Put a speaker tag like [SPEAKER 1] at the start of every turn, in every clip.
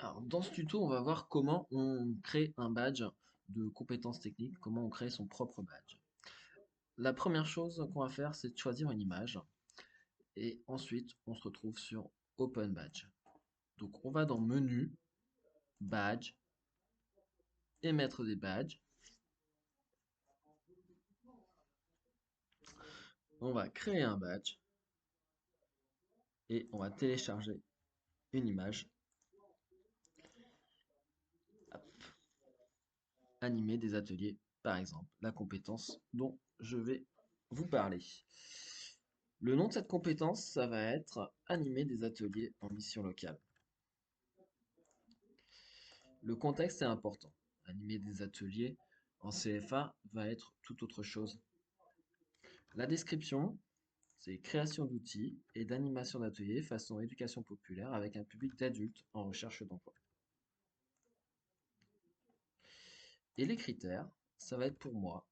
[SPEAKER 1] Alors, dans ce tuto, on va voir comment on crée un badge de compétences techniques, comment on crée son propre badge. La première chose qu'on va faire, c'est de choisir une image et ensuite on se retrouve sur Open Badge. Donc, on va dans Menu, Badge, émettre des badges. On va créer un badge et on va télécharger une image, animer des ateliers, par exemple, la compétence dont je vais vous parler. Le nom de cette compétence, ça va être animer des ateliers en mission locale. Le contexte est important. Animer des ateliers en CFA va être tout autre chose. La description, c'est création d'outils et d'animation d'ateliers façon éducation populaire avec un public d'adultes en recherche d'emploi. Et les critères, ça va être pour moi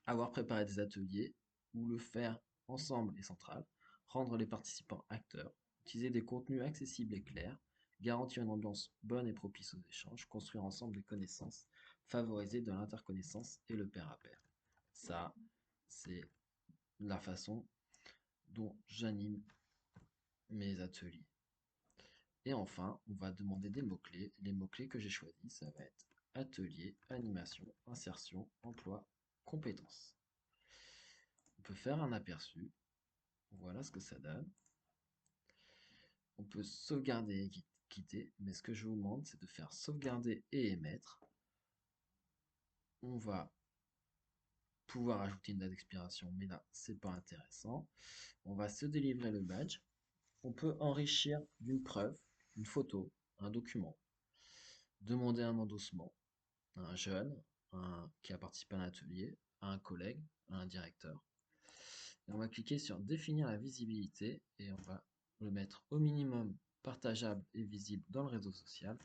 [SPEAKER 1] avoir préparé des ateliers ou le faire ensemble et central, rendre les participants acteurs, utiliser des contenus accessibles et clairs, garantir une ambiance bonne et propice aux échanges, construire ensemble des connaissances, favoriser de l'interconnaissance et le pair à pair. Ça, c'est la façon dont j'anime mes ateliers. Et enfin, on va demander des mots-clés. Les mots-clés que j'ai choisis, ça va être atelier, animation, insertion, emploi, compétences. On peut faire un aperçu. Voilà ce que ça donne. On peut sauvegarder et quitter, mais ce que je vous demande, c'est de faire sauvegarder et émettre. On va pouvoir ajouter une date d'expiration, mais là, c'est pas intéressant. On va se délivrer le badge. On peut enrichir d'une preuve, une photo, un document, demander un endossement à un jeune qui a participé à un atelier, à un collègue, à un directeur. Et on va cliquer sur définir la visibilité et on va le mettre au minimum partageable et visible dans le réseau social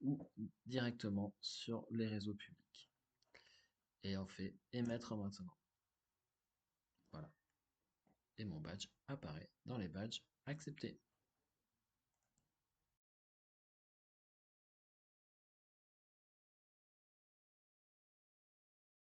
[SPEAKER 1] ou directement sur les réseaux publics. Et on fait émettre maintenant. Voilà. Et mon badge apparaît dans les badges acceptés.